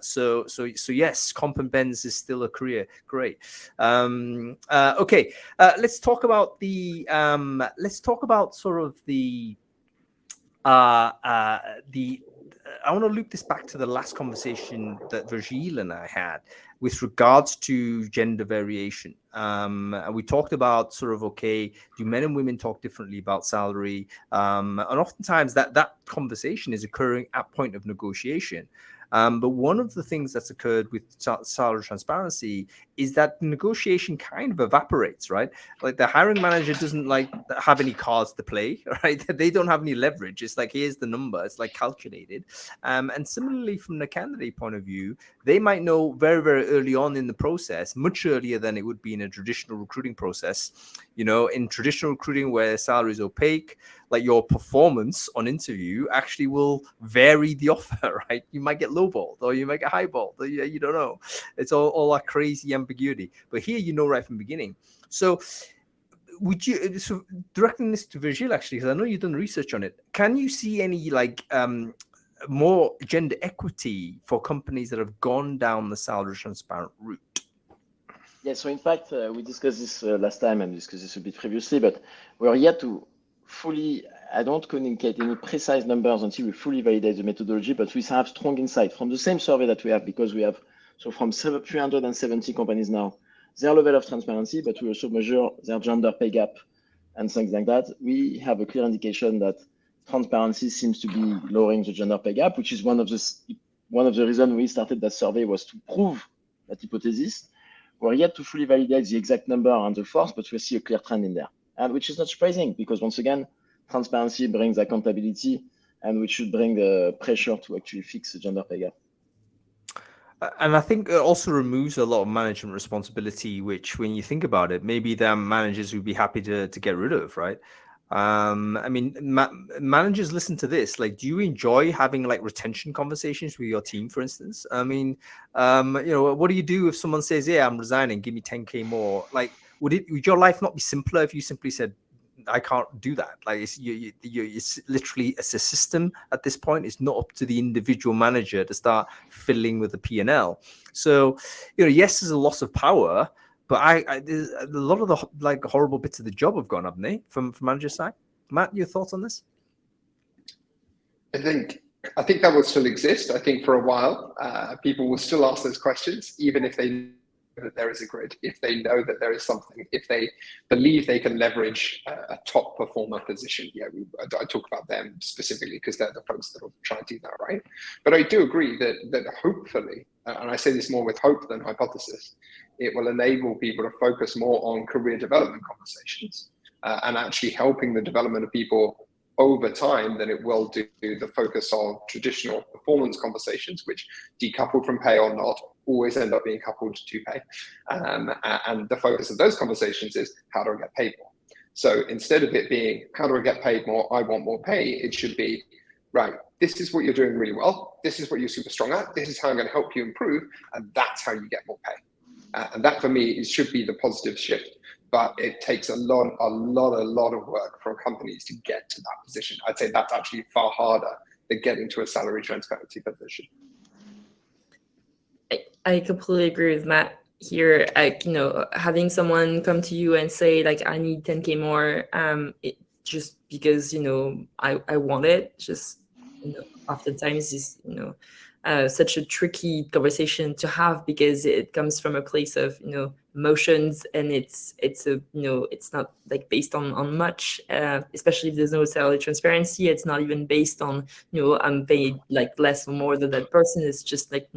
So yes, comp and bends is still a career. Great. Okay. Let's talk about sort of the I want to loop this back to the last conversation that Virgile and I had with regards to gender variation. And we talked about sort of, okay, do men and women talk differently about salary? And oftentimes that conversation is occurring at point of negotiation. But one of the things that's occurred with salary transparency is that negotiation kind of evaporates, right? Like the hiring manager doesn't have any cards to play, right? They don't have any leverage. It's like, here's the number. It's like calculated. And similarly, from the candidate point of view, they might know very, very early on in the process, much earlier than it would be in a traditional recruiting process. In traditional recruiting where salary is opaque, like your performance on interview actually will vary the offer, right? You might get lowballed or you might get highballed. Or you don't know. It's all that crazy ambiguity. But here, right from the beginning. So would you, so directing this to Virgile, actually, because I know you've done research on it, can you see any more gender equity for companies that have gone down the salary transparent route? Yeah, so in fact, we discussed this last time and discussed this a bit previously, but we're yet to fully, I don't communicate any precise numbers until we fully validate the methodology, but we have strong insight from the same survey that we have, because we have, so from 370 companies now, their level of transparency, but we also measure their gender pay gap and things like that. We have a clear indication that transparency seems to be lowering the gender pay gap, which is one of the reasons we started that survey, was to prove that hypothesis. We're yet to fully validate the exact number and the force, but we see a clear trend in there, and which is not surprising, because once again, transparency brings accountability, and which should bring the pressure to actually fix the gender pay gap. And I think it also removes a lot of management responsibility, which, when you think about it, maybe their managers would be happy to get rid of, right? I mean, managers listen to this. Like, do you enjoy having retention conversations with your team, for instance? I mean, what do you do if someone says, "Yeah, I'm resigning, give me 10K more"? Like, would your life not be simpler if you simply said, I can't do that? Like, it's literally, it's a system at this point. It's not up to the individual manager to start fiddling with the P&L. So, yes, there's a loss of power, but there's a lot of the horrible bits of the job have gone, haven't they, from manager side? Matt, your thoughts on this? I think that will still exist. I think for a while, people will still ask those questions, even if they know that there is a grid, if they know that there is something, if they believe they can leverage a top performer position. Yeah, I talk about them specifically because they're the folks that will try to do that, right? But I do agree that hopefully, and I say this more with hope than hypothesis, it will enable people to focus more on career development conversations and actually helping the development of people over time than it will do the focus on traditional performance conversations, which, decoupled from pay or not, always end up being coupled to pay. And the focus of those conversations is, how do I get paid more? So instead of it being, how do I get paid more? I want more pay. It should be, right, this is what you're doing really well. This is what you're super strong at. This is how I'm going to help you improve. And that's how you get more pay. And that, for me, it should be the positive shift. But it takes a lot of work for companies to get to that position. I'd say that's actually far harder than getting to a salary transparency position. I completely agree with Matt here. Having someone come to you and say, I need 10K more, just because, I want it, just, oftentimes is, such a tricky conversation to have, because it comes from a place of, emotions, and it's a it's not like based on much, especially if there's no salary transparency. It's not even based on I'm paid like less or more than that person. It's just like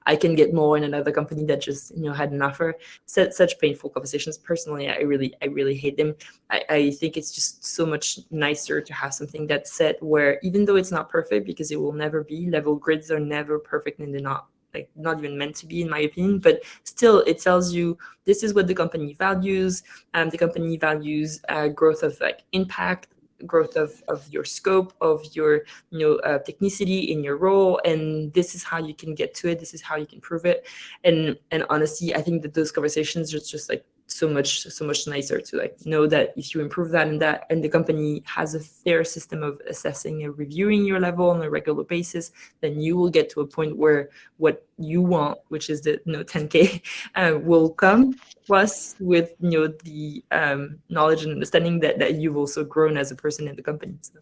I can get more in another company that just had an offer. Such painful conversations. Personally, I really hate them. I think it's just so much nicer to have something that's set where, even though it's not perfect, because it will never be, level grids are never perfect, and they're not even meant to be, in my opinion, but still it tells you this is what the company values. The company values growth of like impact, growth of your scope, of your technicity in your role, and this is how you can get to it, this is how you can prove it. And honestly, I think that those conversations are just like so much nicer to like know that if you improve that and the company has a fair system of assessing and reviewing your level on a regular basis, then you will get to a point where what you want, which is the 10K, will come, plus with the knowledge and understanding that you've also grown as a person in the company. So.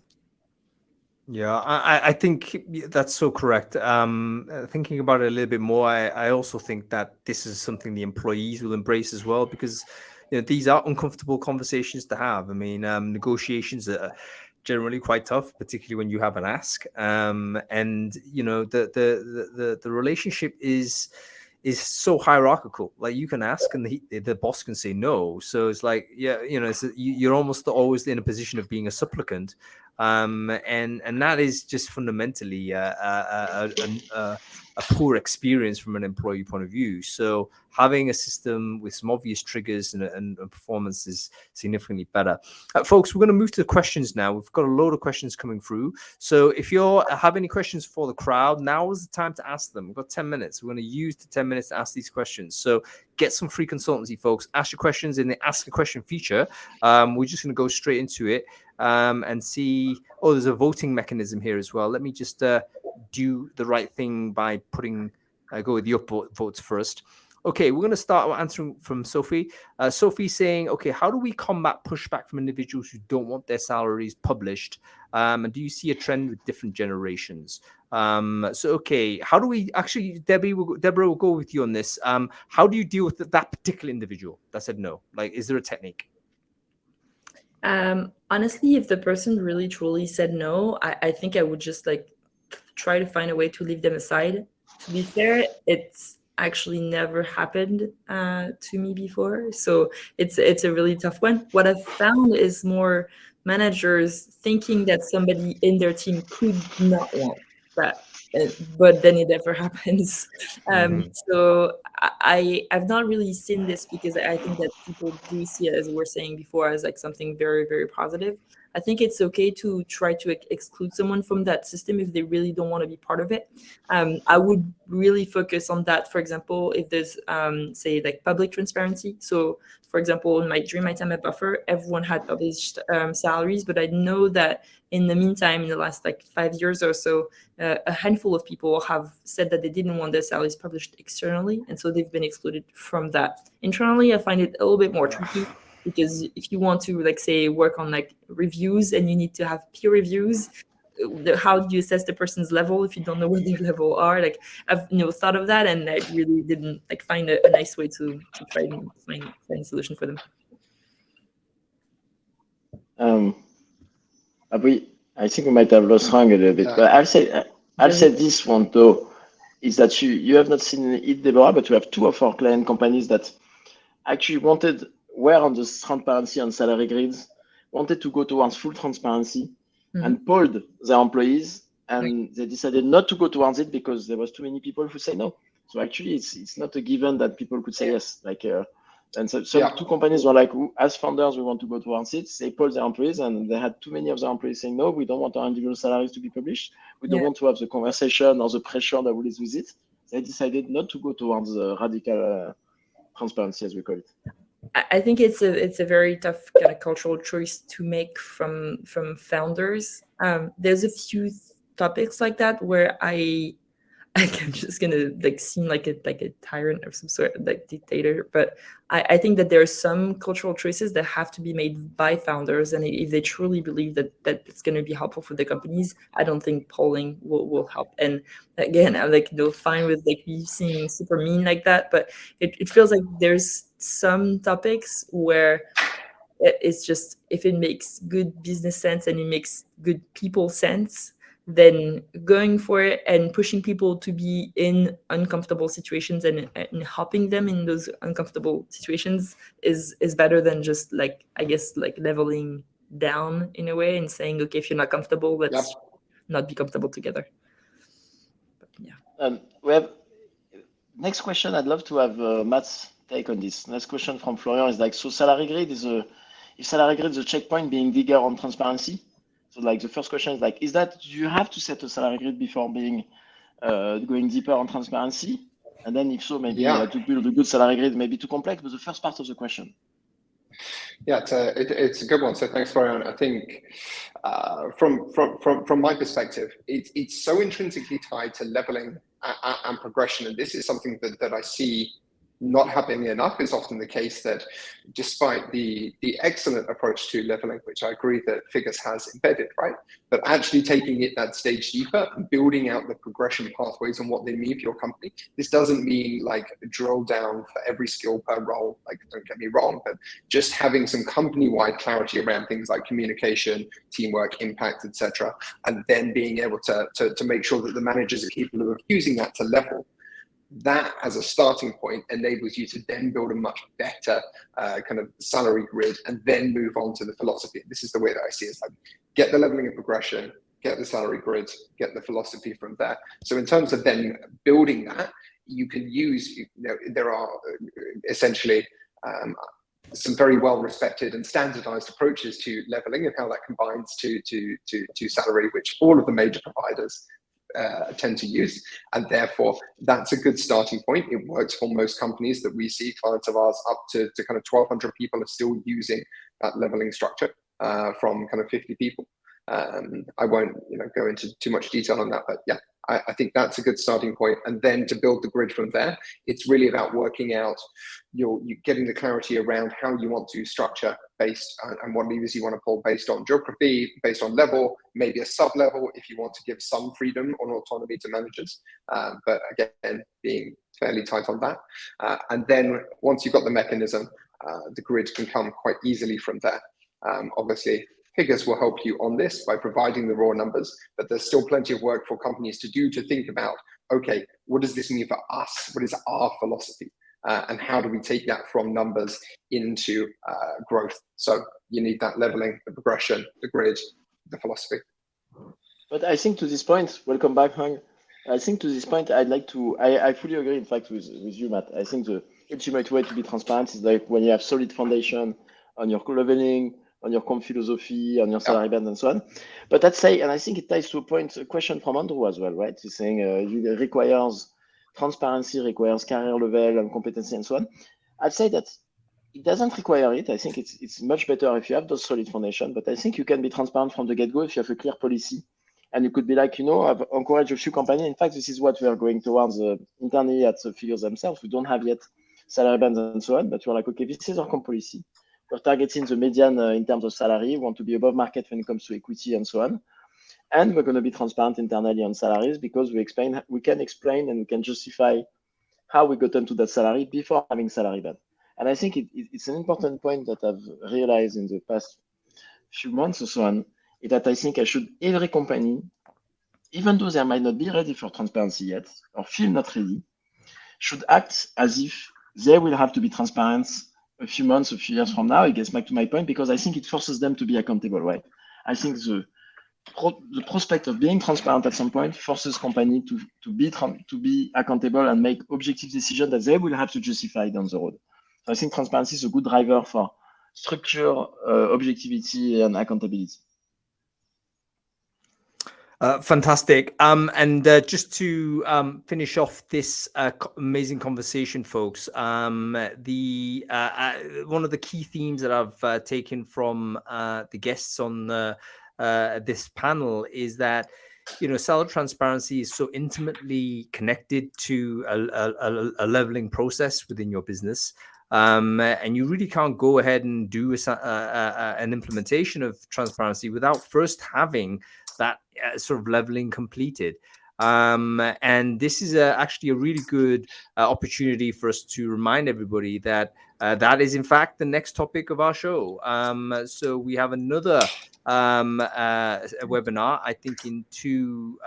Yeah, I think that's so correct. Thinking about it a little bit more, I also think that this is something the employees will embrace as well, because these are uncomfortable conversations to have. I mean, negotiations are generally quite tough, particularly when you have an ask. And the relationship is so hierarchical. Like, you can ask and the boss can say no. So it's like, you're almost always in a position of being a supplicant. And that is just fundamentally a poor experience from an employee point of view. So having a system with some obvious triggers and performance is significantly better. Folks, we're going to move to the questions now. We've got a load of questions coming through. So if you have any questions for the crowd, now is the time to ask them. We've got 10 minutes. We're going to use the 10 minutes to ask these questions. So get some free consultancy, folks. Ask your questions in the Ask a Question feature. We're just going to go straight into it. And see, there's a voting mechanism here as well. Let me just do the right thing by go with the upvotes first. Okay, we're going to start answering from Sophie. Sophie saying, okay, how do we combat pushback from individuals who don't want their salaries published? And do you see a trend with different generations? Okay, how do we actually, Deborah will go with you on this. How do you deal with that particular individual that said no? Like, is there a technique? Honestly, if the person really truly said no, I think I would just like try to find a way to leave them aside. To be fair, it's actually never happened to me before, so it's a really tough one. What I've found is more managers thinking that somebody in their team could not want that, but then it never happens. So I've not really seen this, because I think that people do see it, as we were saying before, as like something very, very positive. I think it's okay to try to exclude someone from that system if they really don't want to be part of it. I would really focus on that. For example, if there's say like public transparency. So for example, during my time at Buffer, everyone had published salaries, but I know that in the meantime, in the last like 5 years or so, a handful of people have said that they didn't want their salaries published externally, and so they've been excluded from that. Internally, I find it a little bit more tricky, because if you want to, like, say, work on like reviews and you need to have peer reviews, how do you assess the person's level if you don't know what their level are? Like, I've thought of that, and I really didn't like find a nice way to try and find a solution for them. I think we might have lost Hang a little bit, but I'll say this one though, is that you have not seen it, Deborah, but we have two of our client companies that actually were on the transparency on salary grids, wanted to go towards full transparency, and polled their employees, and they decided not to go towards it because there was too many people who say no. So actually, it's not a given that people could say yes. Like, and so two companies were like, as founders, we want to go towards it. They polled their employees, and they had too many of their employees saying no, we don't want our individual salaries to be published. We don't want to have the conversation or the pressure that will is with it. They decided not to go towards radical transparency, as we call it. I think it's a very tough kind of cultural choice to make from founders. There's a few topics like that where I like I'm just gonna like seem like a tyrant of some sort, like dictator. But I think that there are some cultural choices that have to be made by founders, and if they truly believe that it's going to be helpful for the companies, I don't think polling will help. And again, I'm like fine with like you seeming super mean like that, but it feels like there's some topics where it's just if it makes good business sense and it makes good people sense, then going for it and pushing people to be in uncomfortable situations and helping them in those uncomfortable situations is better than just like, I guess, like leveling down in a way and saying, okay, if you're not comfortable, let's not be comfortable together. But, yeah. We have next question. I'd love to have Matt's take on this. Next question from Florian is like, so salary grid is is salary grid the checkpoint being bigger on transparency? So like the first question is like, is that you have to set a salary grid before being going deeper on transparency? And then if so, maybe to build a good salary grid, maybe too complex, but the first part of the question. Yeah, it's a good one. So thanks, Florian. I think from my perspective, it's so intrinsically tied to leveling and progression. And this is something that I see not happening enough. Is often the case that despite the excellent approach to leveling, which I agree that Figures has embedded, right? But actually taking it that stage deeper and building out the progression pathways and what they mean for your company. This doesn't mean like drill down for every skill per role, like don't get me wrong, but just having some company-wide clarity around things like communication, teamwork, impact, etc. And then being able to make sure that the managers are capable of using that to level. That as a starting point enables you to then build a much better kind of salary grid and then move on to the philosophy. This is the way that I see it. It's like get the leveling and progression, get the salary grid, get the philosophy from there. So in terms of then building that, you can use, there are essentially some very well respected and standardized approaches to leveling and how that combines to salary, which all of the major providers tend to use, and therefore that's a good starting point. It works for most companies that we see. Clients of ours up to kind of 1,200 people are still using that leveling structure from kind of 50 people. I won't go into too much detail on that, but yeah, I think that's a good starting point. And then to build the grid from there, it's really about working out you getting the clarity around how you want to structure based on what levers you want to pull based on geography, based on level, maybe a sub-level if you want to give some freedom or autonomy to managers. But again, being fairly tight on that. And then once you've got the mechanism, the grid can come quite easily from there. Obviously, Figures will help you on this by providing the raw numbers, but there's still plenty of work for companies to do to think about, okay, what does this mean for us? What is our philosophy? And how do we take that from numbers into growth? So you need that leveling, the progression, the grid, the philosophy. But I think to this point, welcome back, Hung. I think to this point, I'd like to, I fully agree, in fact, with you, Matt. I think the ultimate way to be transparent is like when you have solid foundation on your leveling, on your comp philosophy, on your salary band, and so on. But that say, and I think it ties to a question from Andrew as well, right? He's saying it requires transparency, requires career level and competency and so on. I'd say that it doesn't require it. I think it's much better if you have those solid foundation, but I think you can be transparent from the get-go if you have a clear policy. And you could be like, I've encouraged a few companies. In fact, this is what we are going towards internally at the Figures themselves. We don't have yet salary bands and so on, but we're like, okay, this is our comp policy. We're targeting the median in terms of salary. We want to be above market when it comes to equity and so on. And we're going to be transparent internally on salaries because we can explain and we can justify how we got into that salary before having salary band. And I think it's an important point that I've realized in the past few months or so on, is that I think every company, even though they might not be ready for transparency yet or feel not ready, should act as if they will have to be transparent a few months, a few years from now. It gets back to my point because I think it forces them to be accountable, right? I think the prospect of being transparent at some point forces company to be accountable and make objective decisions that they will have to justify down the road. So I think transparency is a good driver for structure, objectivity, and accountability. Fantastic. And just to finish off this amazing conversation, folks, one of the key themes that I've taken from the guests on this panel is that salary transparency is so intimately connected to a leveling process within your business. And you really can't go ahead and do an implementation of transparency without first having that sort of leveling completed. And this is actually a really good opportunity for us to remind everybody that that is in fact the next topic of our show. So we have another a webinar, I think in 2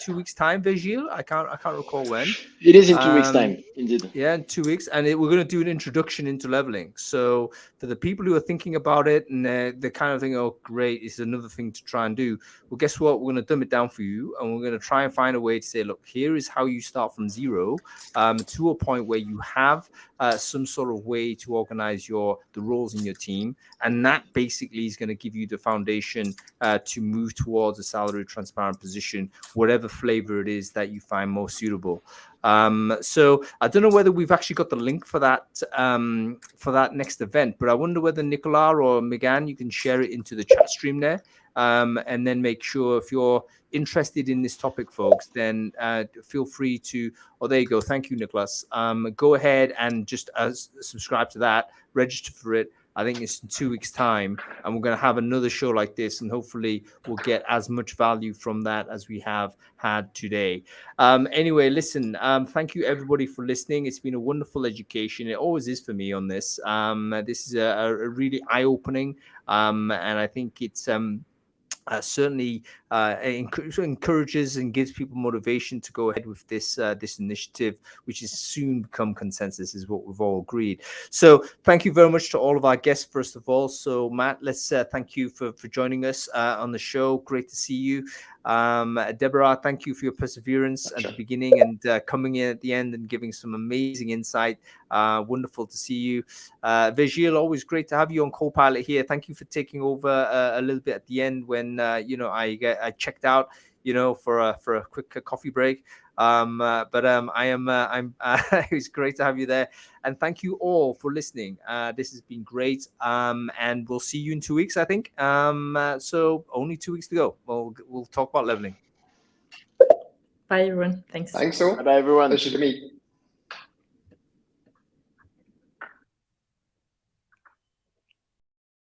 weeks time, Virgile. I can't recall when. It is in 2 weeks time, indeed. Yeah, in 2 weeks, and we're going to do an introduction into leveling. So for the people who are thinking about it and they're kind of thinking, oh great, it's another thing to try and do, well, guess what, we're going to dumb it down for you, and we're going to try and find a way to say, look, here is how you start from zero to a point where you have some sort of way to organize the roles in your team, and that basically is going to give you the foundation to move towards a salary transparent position, whatever flavor it is that you find most suitable. So I don't know whether we've actually got the link for that next event, but I wonder whether Nicolas or Megan, you can share it into the chat stream there, and then make sure if you're interested in this topic, folks, then feel free to. Oh, there you go. Thank you, Nicholas. Go ahead and just subscribe to that, register for it. I think it's in 2 weeks' time, and we're going to have another show like this, and hopefully we'll get as much value from that as we have had today. Anyway, listen, thank you everybody for listening. It's been a wonderful education. It always is for me on this. This is a really eye-opening, and I think it's certainly encourages and gives people motivation to go ahead with this initiative, which is soon become consensus, is what we've all agreed. So thank you very much to all of our guests, first of all. So Matt, let's thank you for joining us on the show. Great to see you. Deborah, thank you for your perseverance at the beginning and coming in at the end and giving some amazing insight. Wonderful to see you. Virgile, always great to have you on Copilot here. Thank you for taking over a little bit at the end when I checked out, for a quick coffee break. But it was great to have you there, and thank you all for listening. This has been great, and we'll see you in 2 weeks, I think. So only 2 weeks to go. We'll talk about leveling. Bye everyone. Thanks. Thanks all. Bye everyone. Pleasure to meet.